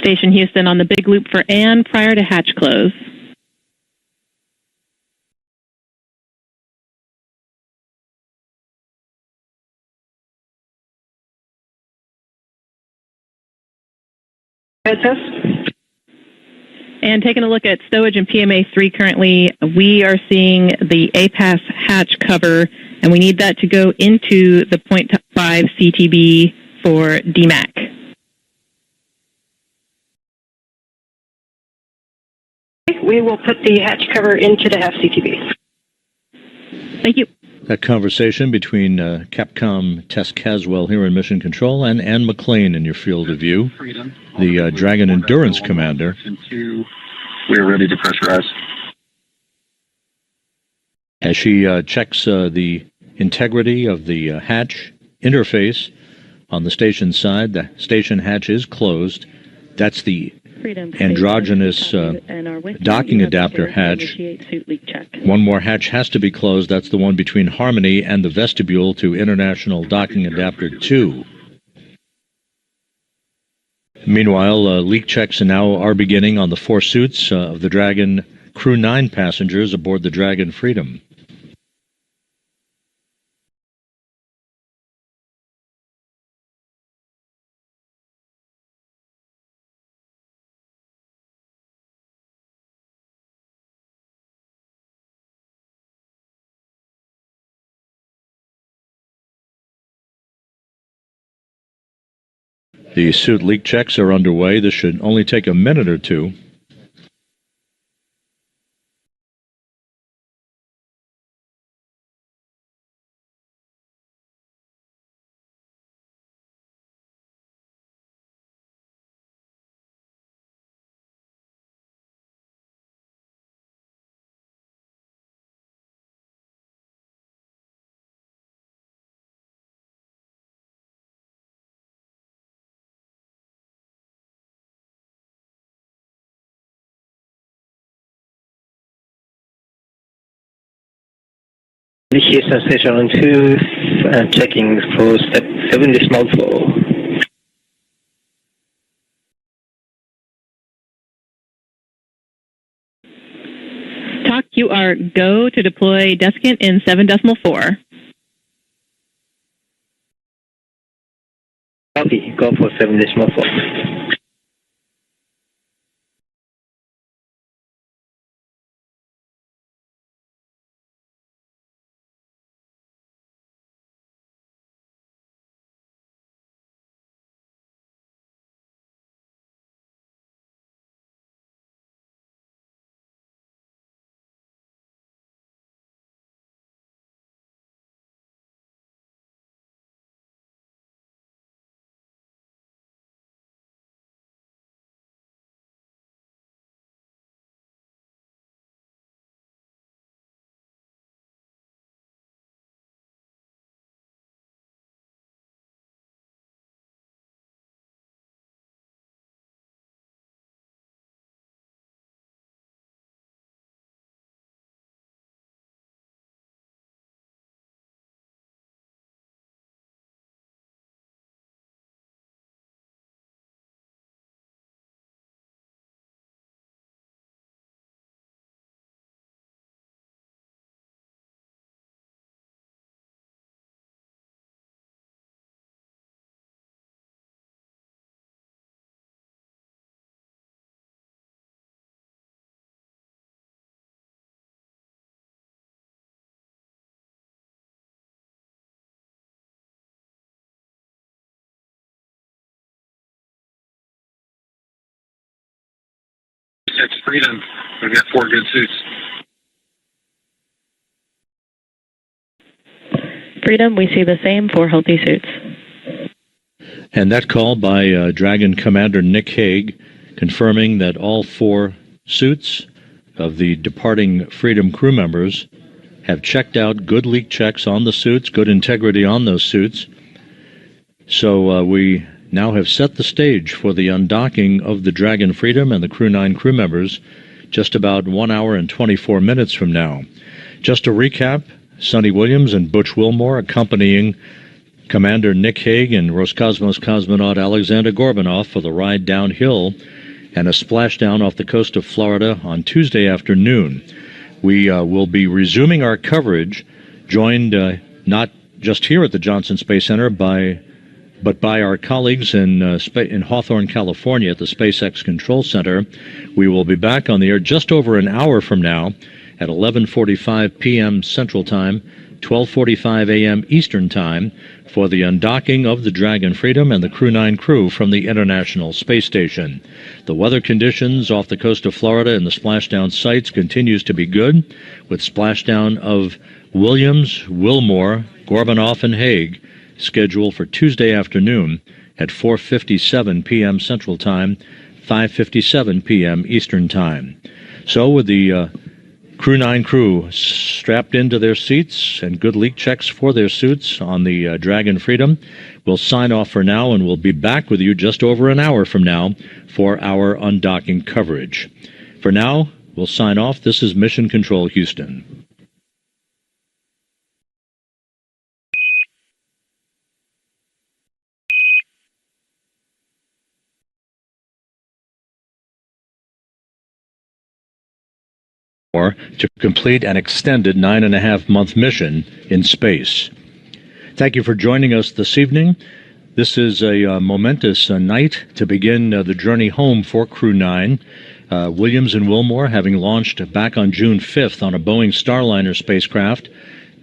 Station Houston on the big loop for Ann prior to hatch close. And taking a look at stowage and PMA3 currently, we are seeing the APAS hatch cover, and we need that to go into the 0.5 CTB for DMAC. We will put the hatch cover into the half CTB. Thank you. That conversation between Capcom Tess Caswell here in Mission Control and Ann McLean in your field of view, the Dragon Endurance Commander. We're ready to pressurize. As she checks the integrity of the hatch interface on the station side, the station hatch is closed. That's the androgynous docking adapter hatch. One more hatch has to be closed. That's the one between Harmony and the vestibule to International Docking Adapter 2. Meanwhile, leak checks now are beginning on the 4 suits of the Dragon Crew 9 passengers aboard the Dragon Freedom. The suit leak checks are underway. This should only take a minute or two. Initiation station on 2, checking for step 7 decimal 4. TOC, you are go to deploy desiccant in 7 decimal 4. Copy, go for 7 decimal 4. Freedom. We've got 4 good suits. Freedom, we see the same 4 healthy suits. And that call by Dragon Commander Nick Hague confirming that all 4 suits of the departing Freedom crew members have checked out, good leak checks on the suits, good integrity on those suits. So we now have set the stage for the undocking of the Dragon Freedom and the Crew 9 crew members just about 1 hour and 24 minutes from now. Just to recap, Sunita Williams and Butch Wilmore accompanying Commander Nick Hague and Roscosmos cosmonaut Alexander Gorbanov for the ride downhill and a splashdown off the coast of Florida on Tuesday afternoon. We will be resuming our coverage, joined not just here at the Johnson Space Center but by our colleagues in Hawthorne, California at the SpaceX Control Center. We will be back on the air just over an hour from now at 11:45 p.m. Central Time, 12:45 a.m. Eastern Time for the undocking of the Dragon Freedom and the Crew 9 crew from the International Space Station. The weather conditions off the coast of Florida and the splashdown sites continues to be good, with splashdown of Williams, Wilmore, Gorbanov, and Hague scheduled for Tuesday afternoon at 4:57 p.m. Central Time, 5:57 p.m. Eastern Time. So with the Crew 9 crew strapped into their seats and good leak checks for their suits on the Dragon Freedom, we'll sign off for now, and we'll be back with you just over an hour from now for our undocking coverage. For now, we'll sign off. This is Mission Control Houston. To complete an extended 9.5-month mission in space. Thank you for joining us this evening. This is a momentous night to begin the journey home for Crew 9. Williams and Wilmore, having launched back on June 5th on a Boeing Starliner spacecraft,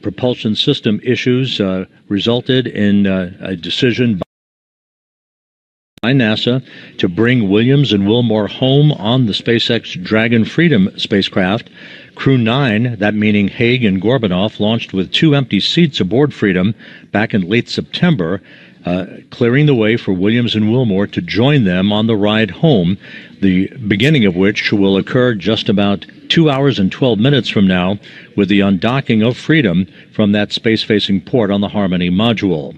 propulsion system issues resulted in a decision by NASA to bring Williams and Wilmore home on the SpaceX Dragon Freedom spacecraft. Crew 9, that meaning Hague and Gorbanov, launched with 2 empty seats aboard Freedom back in late September, clearing the way for Williams and Wilmore to join them on the ride home, the beginning of which will occur just about 2 hours and 12 minutes from now with the undocking of Freedom from that space-facing port on the Harmony module.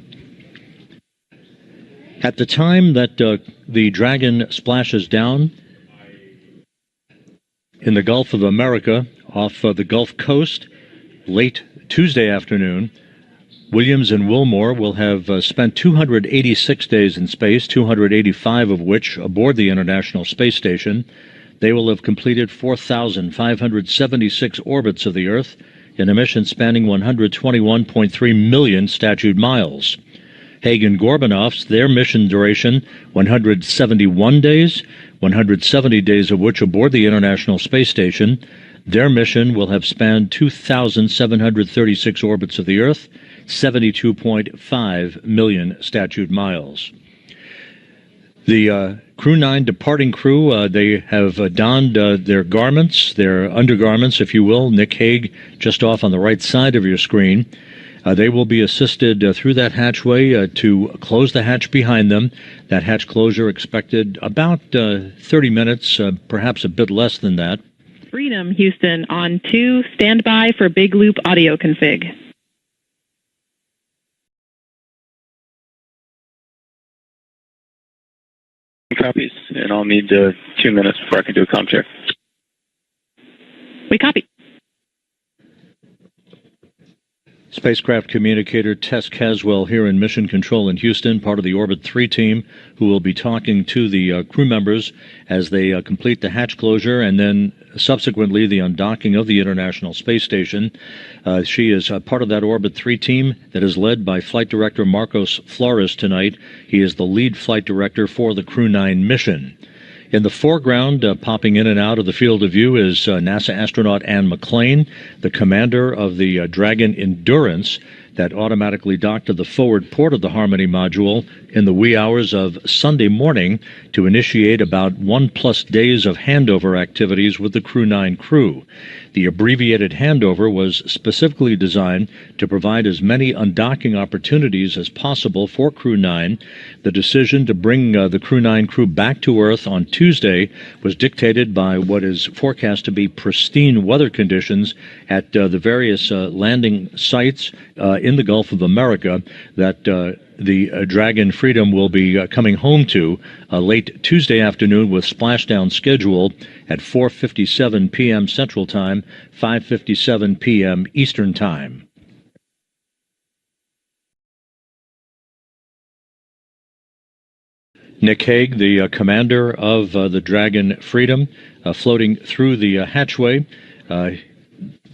At the time that the Dragon splashes down in the Gulf of America off the Gulf Coast late Tuesday afternoon, Williams and Wilmore will have spent 286 days in space, 285 of which aboard the International Space Station. They will have completed 4,576 orbits of the Earth in a mission spanning 121.3 million statute miles. Hague and Gorbanov's, their mission duration, 171 days, 170 days of which aboard the International Space Station. Their mission will have spanned 2,736 orbits of the Earth, 72.5 million statute miles. The Crew 9 departing crew, they have donned their garments, their undergarments, if you will. Nick Hague, just off on the right side of your screen. They will be assisted through that hatchway to close the hatch behind them. That hatch closure expected about 30 minutes, perhaps a bit less than that. Freedom, Houston, on 2, stand by for big loop audio config. Copies, and I'll need 2 minutes before I can do a comm check. We copy. Spacecraft communicator Tess Caswell here in Mission Control in Houston, part of the Orbit 3 team, who will be talking to the crew members as they complete the hatch closure and then subsequently the undocking of the International Space Station. She is part of that Orbit 3 team that is led by Flight Director Marcos Flores tonight. He is the lead flight director for the Crew 9 mission. In the foreground, popping in and out of the field of view, is NASA astronaut Anne McClain, the commander of the Dragon Endurance that automatically docked to the forward port of the Harmony module in the wee hours of Sunday morning to initiate about 1+ days of handover activities with the Crew 9 crew. The abbreviated handover was specifically designed to provide as many undocking opportunities as possible for Crew 9. The decision to bring the Crew 9 crew back to Earth on Tuesday was dictated by what is forecast to be pristine weather conditions at the various landing sites in the Gulf of America that the Dragon Freedom will be coming home to late Tuesday afternoon with splashdown scheduled at 4:57 p.m. Central Time, 5:57 p.m. Eastern Time. Nick Hague, the commander of the Dragon Freedom, floating through the hatchway.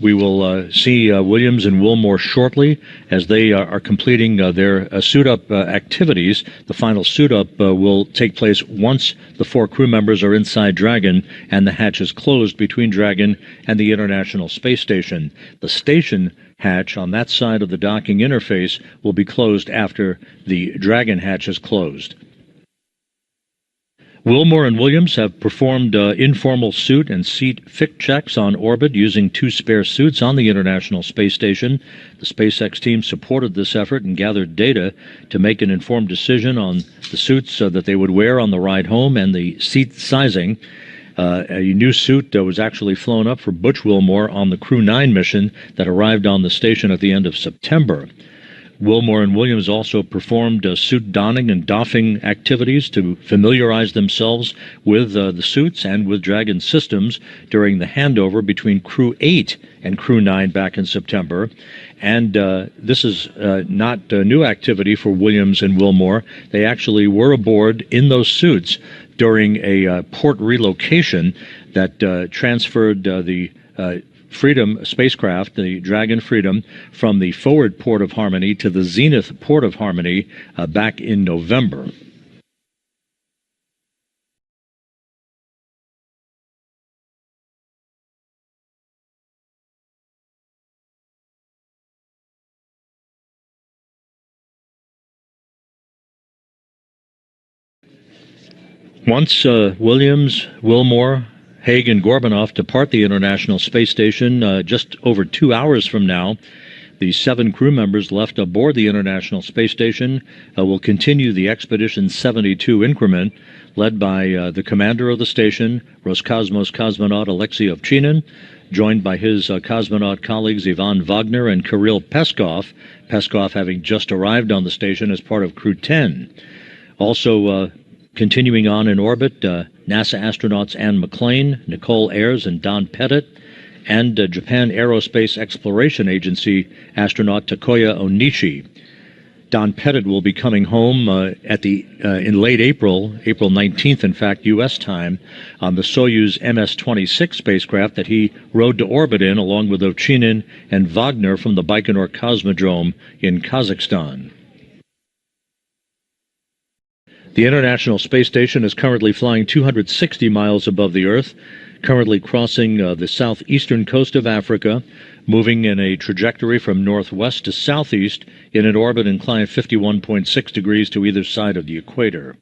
We will see Williams and Wilmore shortly as they are completing their suit-up activities. The final suit-up will take place once the 4 crew members are inside Dragon and the hatch is closed between Dragon and the International Space Station. The station hatch on that side of the docking interface will be closed after the Dragon hatch is closed. Wilmore and Williams have performed informal suit and seat fit checks on orbit using 2 spare suits on the International Space Station. The SpaceX team supported this effort and gathered data to make an informed decision on the suits that they would wear on the ride home and the seat sizing. A new suit was actually flown up for Butch Wilmore on the Crew 9 mission that arrived on the station at the end of September. Wilmore and Williams also performed suit donning and doffing activities to familiarize themselves with the suits and with Dragon systems during the handover between Crew 8 and Crew 9 back in September. And this is not a new activity for Williams and Wilmore. They actually were aboard in those suits during a port relocation that transferred the Freedom spacecraft, the Dragon Freedom, from the forward port of Harmony to the zenith port of Harmony back in November. Once Williams, Wilmore, Hague and Gorbanoff depart the International Space Station just over 2 hours from now, the 7 crew members left aboard the International Space Station will continue the Expedition 72 increment led by the commander of the station, Roscosmos cosmonaut Alexei Ovchinin, joined by his cosmonaut colleagues Ivan Wagner and Kirill Peskov, Peskov having just arrived on the station as part of Crew 10. Also continuing on in orbit, NASA astronauts Anne McClain, Nicole Ayers, and Don Pettit, and Japan Aerospace Exploration Agency astronaut Takuya Onishi. Don Pettit will be coming home in late April 19th, in fact, U.S. time, on the Soyuz MS-26 spacecraft that he rode to orbit in, along with Ovchinin and Wagner from the Baikonur Cosmodrome in Kazakhstan. The International Space Station is currently flying 260 miles above the Earth, currently crossing the southeastern coast of Africa, moving in a trajectory from northwest to southeast in an orbit inclined 51.6 degrees to either side of the equator.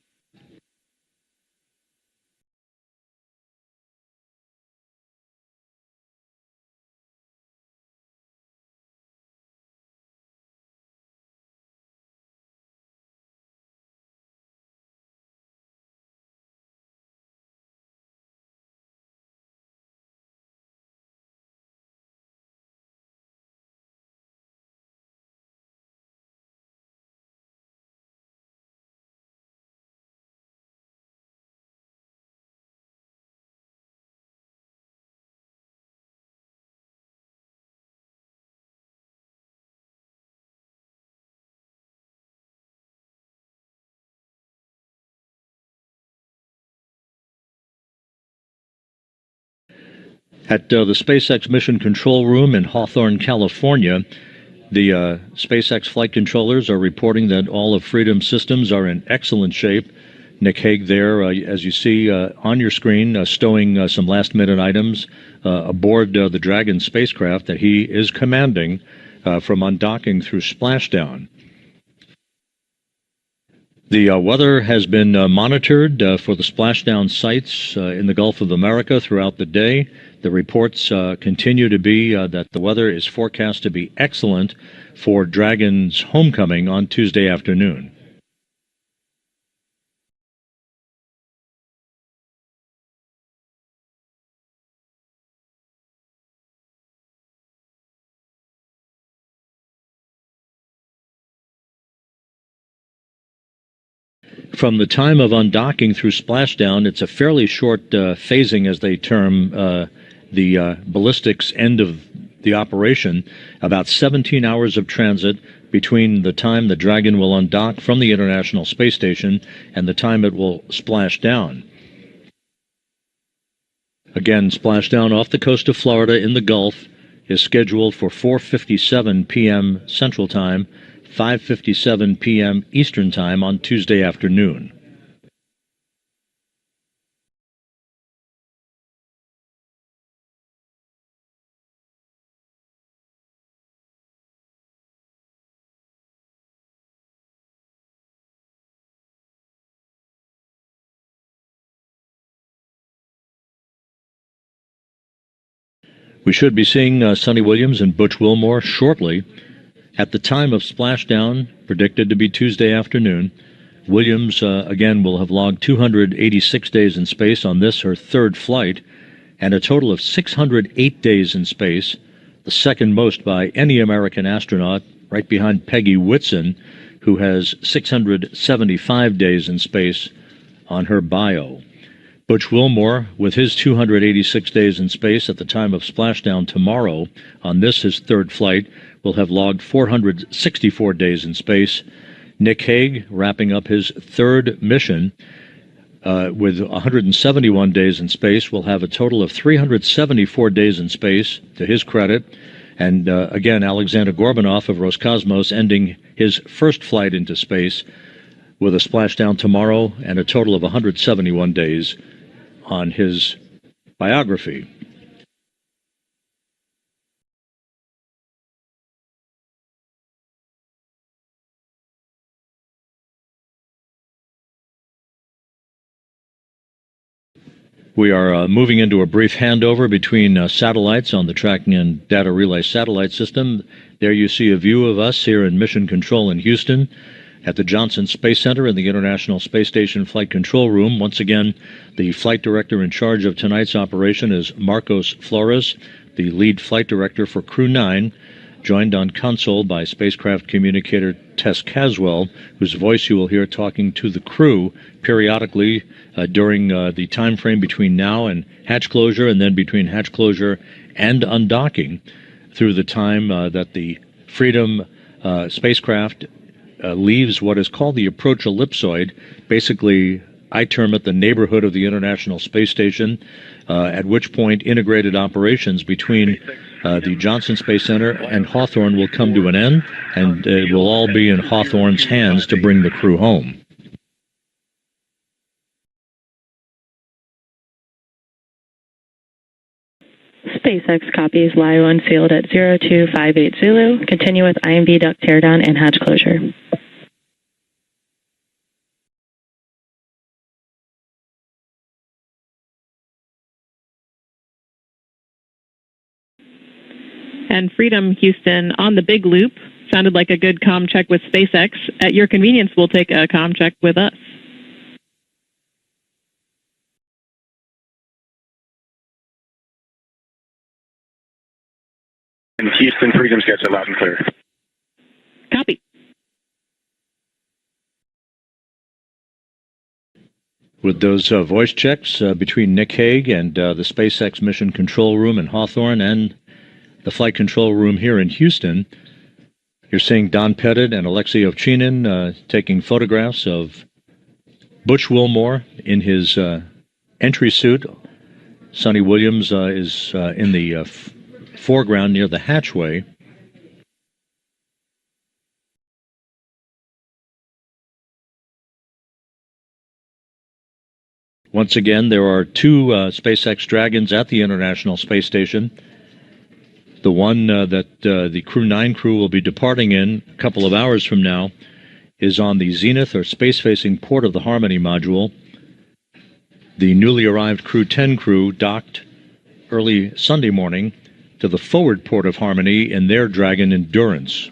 At the SpaceX Mission Control Room in Hawthorne, California, the SpaceX flight controllers are reporting that all of Freedom's systems are in excellent shape. Nick Hague there, as you see on your screen, stowing some last-minute items aboard the Dragon spacecraft that he is commanding from undocking through splashdown. The weather has been monitored for the splashdown sites in the Gulf of America throughout the day. The reports continue to be that the weather is forecast to be excellent for Dragon's homecoming on Tuesday afternoon. From the time of undocking through splashdown, it's a fairly short phasing, as they term the ballistics end of the operation, about 17 hours of transit, between the time the Dragon will undock from the International Space Station and the time it will splash down. Again, splashdown off the coast of Florida in the Gulf is scheduled for 4:57 p.m. Central Time, 5:57 p.m. Eastern Time on Tuesday afternoon. We should be seeing Sunita Williams and Butch Wilmore shortly. At the time of splashdown, predicted to be Tuesday afternoon, Williams, again, will have logged 286 days in space on this, her third flight, and a total of 608 days in space, the second most by any American astronaut, right behind Peggy Whitson, who has 675 days in space on her bio. Butch Wilmore, with his 286 days in space at the time of splashdown tomorrow, on this, his third flight, will have logged 464 days in space. Nick Hague, wrapping up his third mission with 171 days in space, will have a total of 374 days in space, to his credit. And again, Alexander Gorbanov of Roscosmos ending his first flight into space with a splashdown tomorrow and a total of 171 days on his biography. We are moving into a brief handover between satellites on the Tracking and Data Relay Satellite System. There you see a view of us here in Mission Control in Houston at the Johnson Space Center in the International Space Station Flight Control Room. Once again, the flight director in charge of tonight's operation is Marcos Flores, the lead flight director for Crew 9, joined on console by spacecraft communicator Tess Caswell, whose voice you will hear talking to the crew periodically during the time frame between now and hatch closure, and then between hatch closure and undocking, through the time that the Freedom spacecraft leaves what is called the approach ellipsoid. Basically, I term it the neighborhood of the International Space Station, at which point integrated operations between the Johnson Space Center and Hawthorne will come to an end, and it will all be in Hawthorne's hands to bring the crew home. SpaceX copies LIO unsealed at 0258 Zulu. Continue with IMB duct teardown and hatch closure. And Freedom Houston on the big loop. Sounded like a good comm check with SpaceX. At your convenience, we'll take a comm check with us. And Houston, Freedom's got you loud and clear. Copy. With those voice checks between Nick Hague and the SpaceX Mission Control Room in Hawthorne and the Flight Control Room here in Houston, you're seeing Don Pettit and Alexei Ovchinin taking photographs of Butch Wilmore in his entry suit. Sunita Williams is in the foreground near the hatchway. Once again, there are two SpaceX Dragons at the International Space Station. The one that the Crew 9 crew will be departing in a couple of hours from now is on the zenith or space-facing port of the Harmony module. The newly arrived Crew 10 crew docked early Sunday morning to the forward port of Harmony in their Dragon Endurance.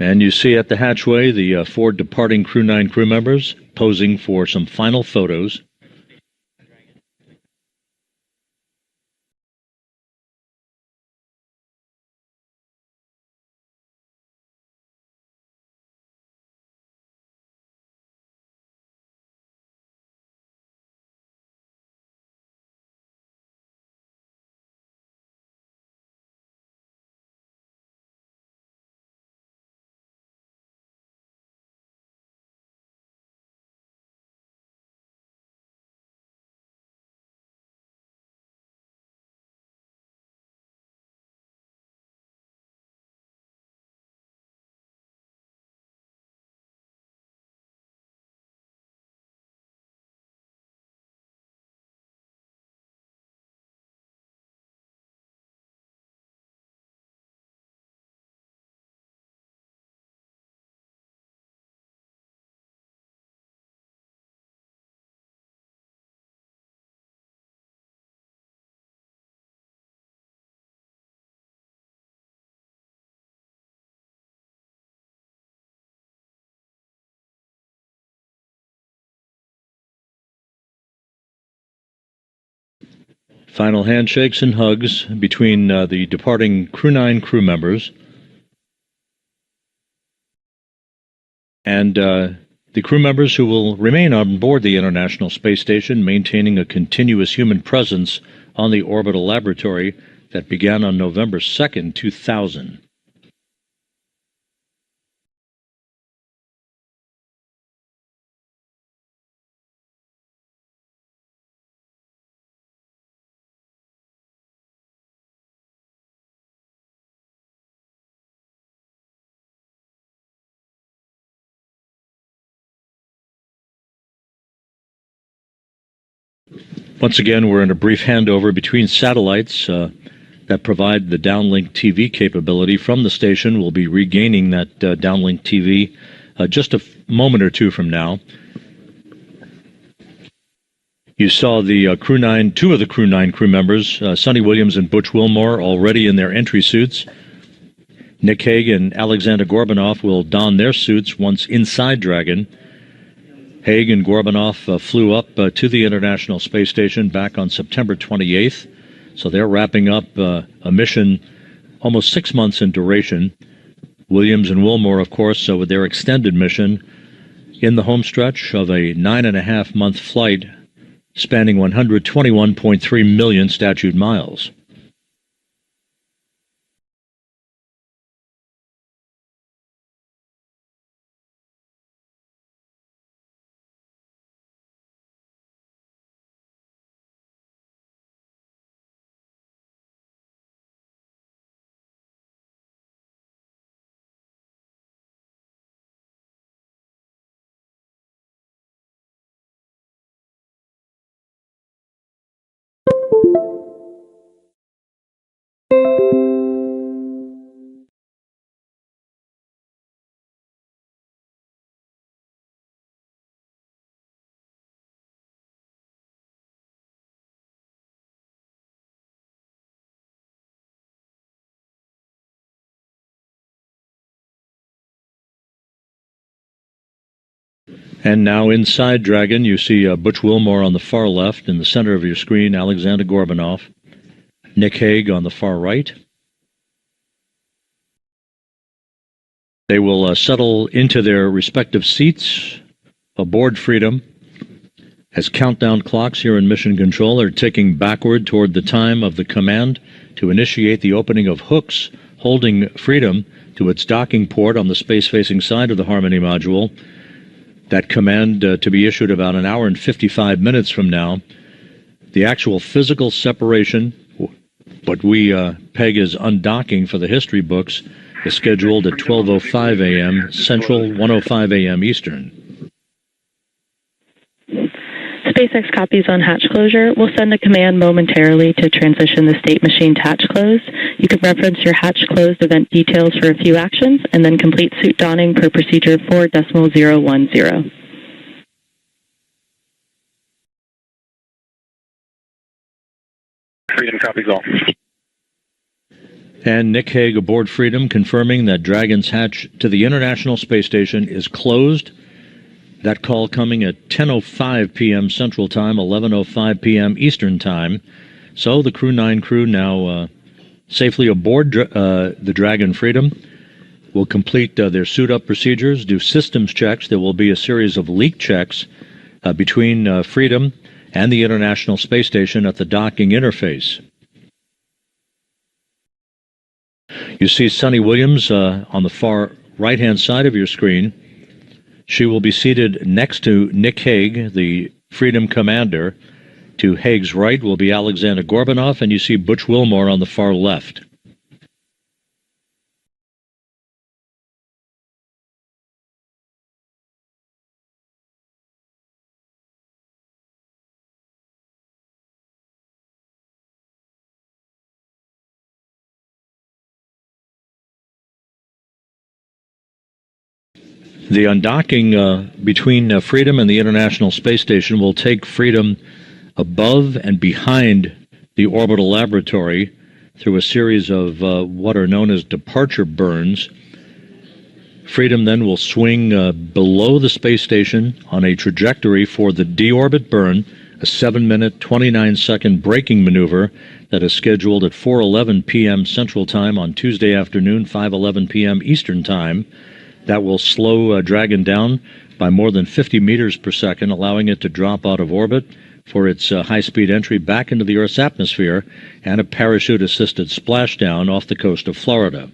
And you see at the hatchway the 4 departing Crew 9 crew members posing for some final photos. Final handshakes and hugs between the departing Crew 9 crew members and the crew members who will remain on board the International Space Station, maintaining a continuous human presence on the orbital laboratory that began on November 2nd, 2000. Once again, we're in a brief handover between satellites that provide the downlink TV capability from the station. We'll be regaining that downlink TV just a moment or two from now. You saw the Crew 9, 2 of the Crew 9 crew members, Sunita Williams and Butch Wilmore, already in their entry suits. Nick Hague and Alexander Gorbanoff will don their suits once inside Dragon. Hague and Gorbanoff flew up to the International Space Station back on September 28th, so they're wrapping up a mission almost 6 months in duration. Williams and Wilmore, of course, with their extended mission in the home stretch of a 9.5-month flight spanning 121.3 million statute miles. And now inside Dragon, you see Butch Wilmore on the far left. In the center of your screen, Alexander Gorbanoff. Nick Hague on the far right. They will settle into their respective seats aboard Freedom as countdown clocks here in Mission Control are ticking backward toward the time of the command to initiate the opening of hooks holding Freedom to its docking port on the space-facing side of the Harmony module. That command to be issued about an hour and 55 minutes from now. The actual physical separation, what we peg as undocking for the history books, is scheduled at 12:05 a.m. Central, 1:05 a.m. Eastern. SpaceX copies on hatch closure. We'll send a command momentarily to transition the state machine to hatch closed. You can reference your hatch closed event details for a few actions, and then complete suit donning per procedure 4.010. Freedom copies all. And Nick Hague aboard Freedom confirming that Dragon's hatch to the International Space Station is closed. That call coming at 10:05 p.m. Central Time, 11:05 p.m. Eastern Time. So the Crew 9 crew now safely aboard the Dragon Freedom will complete their suit-up procedures, do systems checks. There will be a series of leak checks between Freedom and the International Space Station at the docking interface. You see Sunita Williams on the far right-hand side of your screen. She will be seated next to Nick Hague, the Freedom commander. To Hague's right will be Alexander Gorbanov, and you see Butch Wilmore on the far left. The undocking between Freedom and the International Space Station will take Freedom above and behind the orbital laboratory through a series of what are known as departure burns. Freedom then will swing below the space station on a trajectory for the deorbit burn, a 7-minute, 29-second braking maneuver that is scheduled at 4:11 p.m. Central Time on Tuesday afternoon, 5:11 p.m. Eastern Time. That will slow Dragon down by more than 50 meters per second, allowing it to drop out of orbit for its high-speed entry back into the Earth's atmosphere and a parachute-assisted splashdown off the coast of Florida.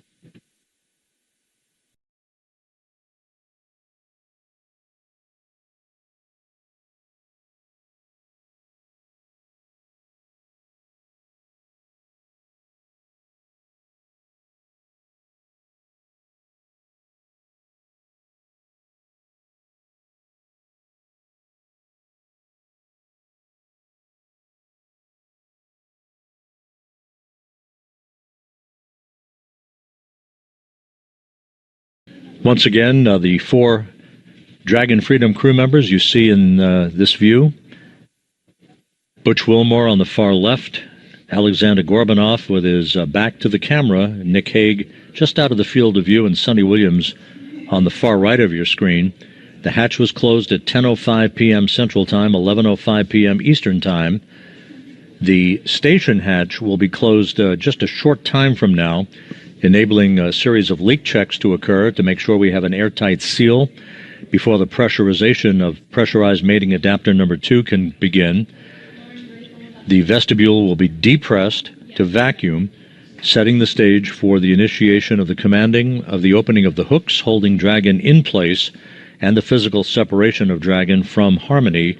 Once again, the 4 Dragon Freedom crew members you see in this view. Butch Wilmore on the far left, Alexander Gorbanov with his back to the camera, Nick Hague just out of the field of view, and Sunita Williams on the far right of your screen. The hatch was closed at 10:05 p.m. Central Time, 11:05 p.m. Eastern Time. The station hatch will be closed just a short time from now, enabling a series of leak checks to occur to make sure we have an airtight seal before the pressurization of pressurized mating adapter number 2 can begin. The vestibule will be depressed to vacuum, setting the stage for the initiation of the commanding of the opening of the hooks holding Dragon in place and the physical separation of Dragon from Harmony,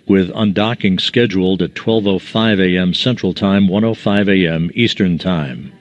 with undocking scheduled at 12:05 a.m. Central Time, 1:05 a.m. Eastern Time.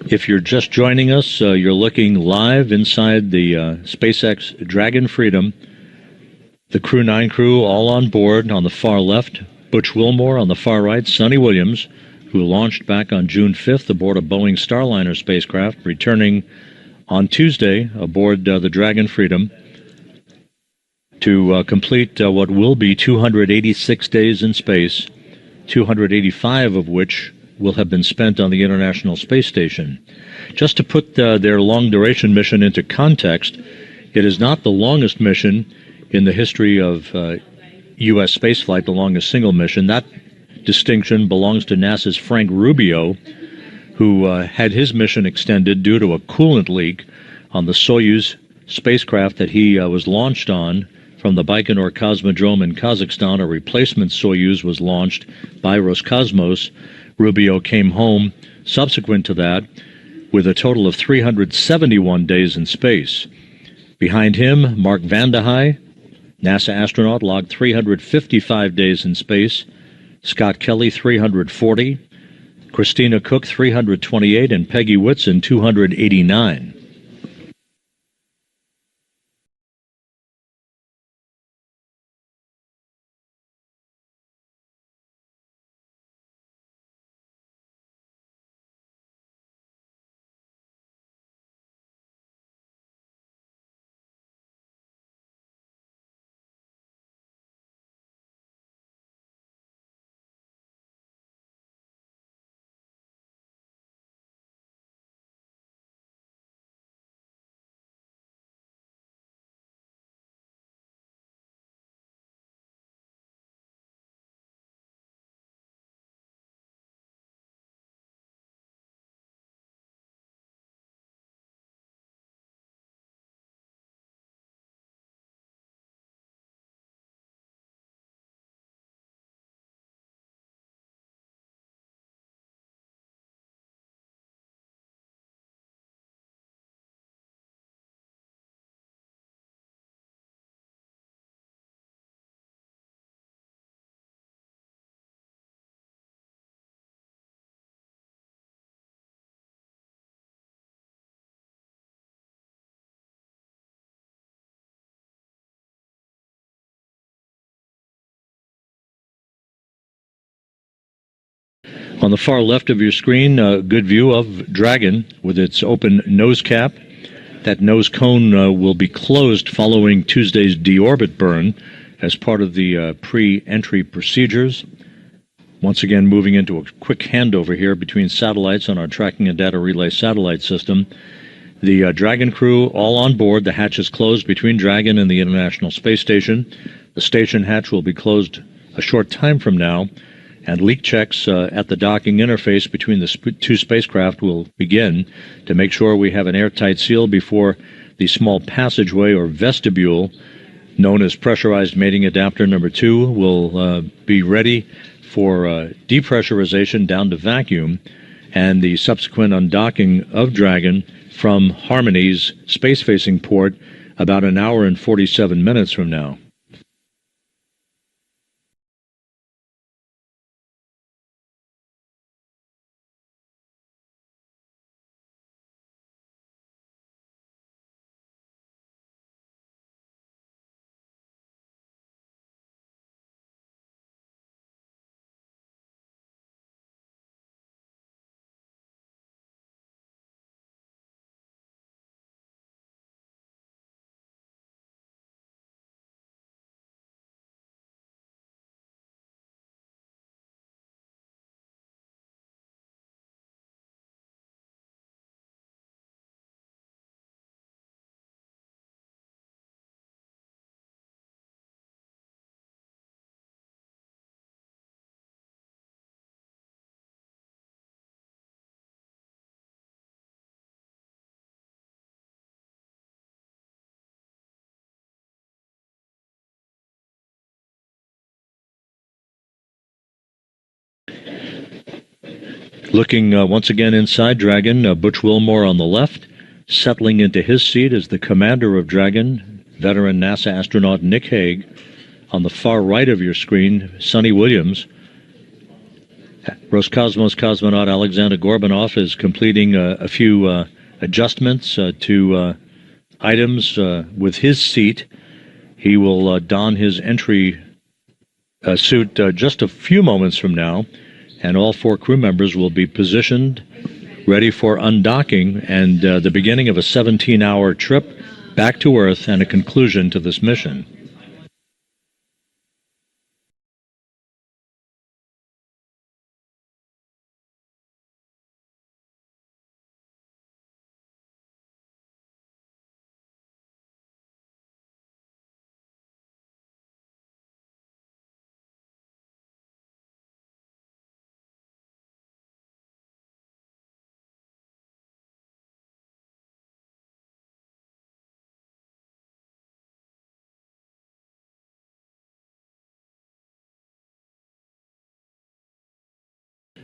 If you're just joining us, you're looking live inside the SpaceX Dragon Freedom. The Crew 9 crew all on board. On the far left, Butch Wilmore. On the far right, Sunita Williams, who launched back on June 5th aboard a Boeing Starliner spacecraft, returning on Tuesday aboard the Dragon Freedom to complete what will be 286 days in space, 285 of which will have been spent on the International Space Station. Just to put their long-duration mission into context, it is not the longest mission in the history of U.S. spaceflight, the longest single mission. That distinction belongs to NASA's Frank Rubio, who had his mission extended due to a coolant leak on the Soyuz spacecraft that he was launched on from the Baikonur Cosmodrome in Kazakhstan. A replacement Soyuz was launched by Roscosmos. Rubio came home subsequent to that, with a total of 371 days in space. Behind him, Mark Vande Hei, NASA astronaut, logged 355 days in space. Scott Kelly, 340. Christina Cook, 328. And Peggy Whitson, 289. On the far left of your screen, a good view of Dragon with its open nose cap. That nose cone will be closed following Tuesday's deorbit burn as part of the pre-entry procedures. Once again, moving into a quick handover here between satellites on our tracking and data relay satellite system. The Dragon crew all on board. The hatch is closed between Dragon and the International Space Station. The station hatch will be closed a short time from now, and leak checks at the docking interface between the two spacecraft will begin to make sure we have an airtight seal before the small passageway or vestibule, known as pressurized mating adapter number 2, will be ready for depressurization down to vacuum and the subsequent undocking of Dragon from Harmony's space-facing port about an hour and 47 minutes from now. Looking once again inside Dragon, Butch Wilmore on the left. Settling into his seat is the commander of Dragon, veteran NASA astronaut Nick Hague. On the far right of your screen, Sunita Williams. Roscosmos cosmonaut Alexander Gorbanov is completing a few adjustments to items with his seat. He will don his entry suit just a few moments from now, and all 4 crew members will be positioned, ready for undocking and the beginning of a 17-hour trip back to Earth and a conclusion to this mission.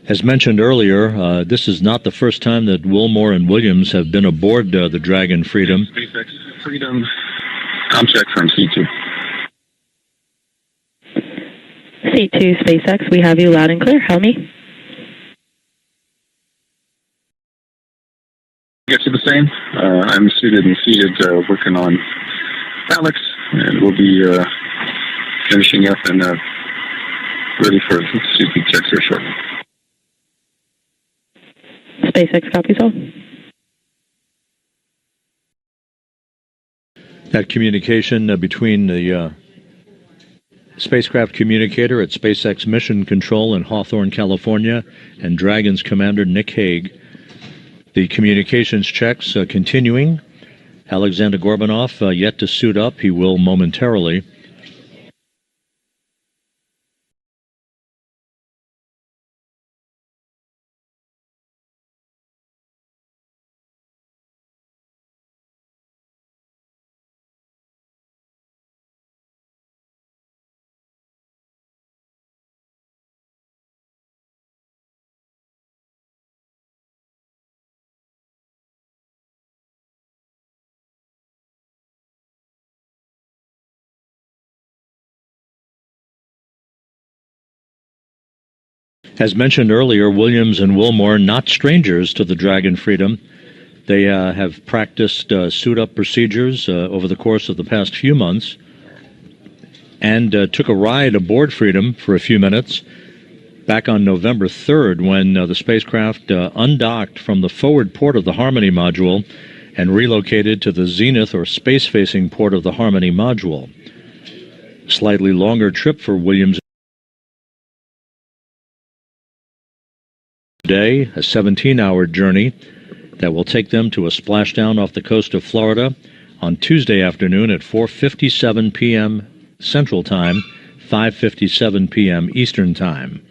As mentioned earlier, this is not the first time that Wilmore and Williams have been aboard the Dragon Freedom. SpaceX Freedom. Comcheck from C2. C2 SpaceX, we have you loud and clear. Helmy? Get you the same. I'm suited and seated, working on Alex, and we'll be finishing up and ready for safety checks here shortly. SpaceX copies all. That communication between the spacecraft communicator at SpaceX Mission Control in Hawthorne, California, and Dragon's commander Nick Hague. The communications checks continuing. Alexander Gorbanov yet to suit up. He will momentarily. As mentioned earlier, Williams and Wilmore, not strangers to the Dragon Freedom. They have practiced suit-up procedures over the course of the past few months and took a ride aboard Freedom for a few minutes back on November 3rd when the spacecraft undocked from the forward port of the Harmony module and relocated to the zenith or space-facing port of the Harmony module. Slightly longer trip for Williams today, a 17-hour journey that will take them to a splashdown off the coast of Florida on Tuesday afternoon at 4:57 p.m. Central Time, 5:57 p.m. Eastern Time.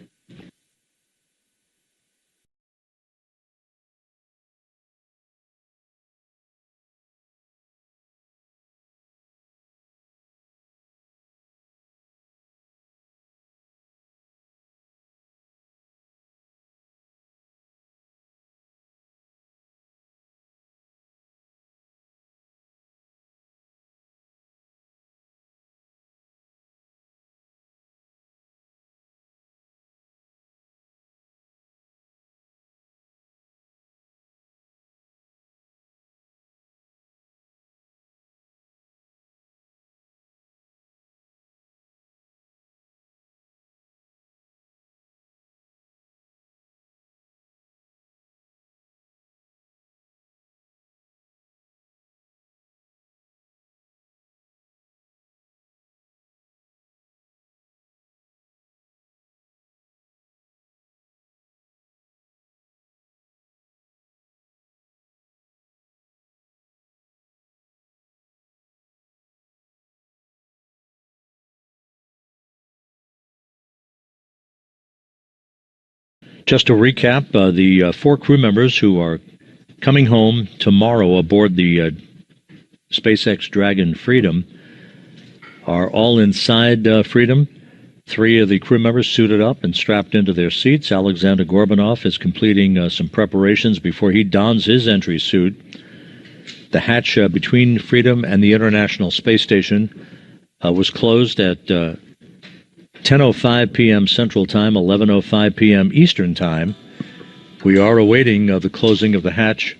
Just to recap, the four crew members who are coming home tomorrow aboard the SpaceX Dragon Freedom are all inside Freedom. Three of the crew members suited up and strapped into their seats. Alexander Gorbanov is completing some preparations before he dons his entry suit. The hatch between Freedom and the International Space Station was closed at 10:05 p.m. Central Time, 11:05 p.m. Eastern Time. We are awaiting the closing of the hatch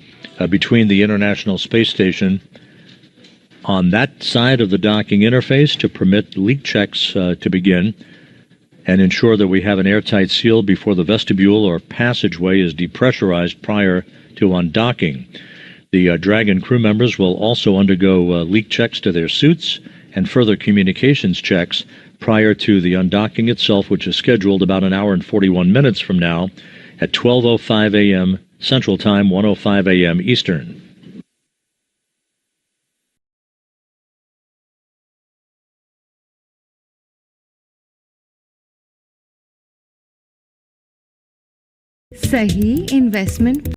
between the International Space Station on that side of the docking interface to permit leak checks to begin and ensure that we have an airtight seal before the vestibule or passageway is depressurized prior to undocking. The Dragon crew members will also undergo leak checks to their suits and further communications checks prior to the undocking itself, which is scheduled about an hour and 41 minutes from now at 12:05 a.m. Central Time, 1:05 a.m. Eastern. सही investment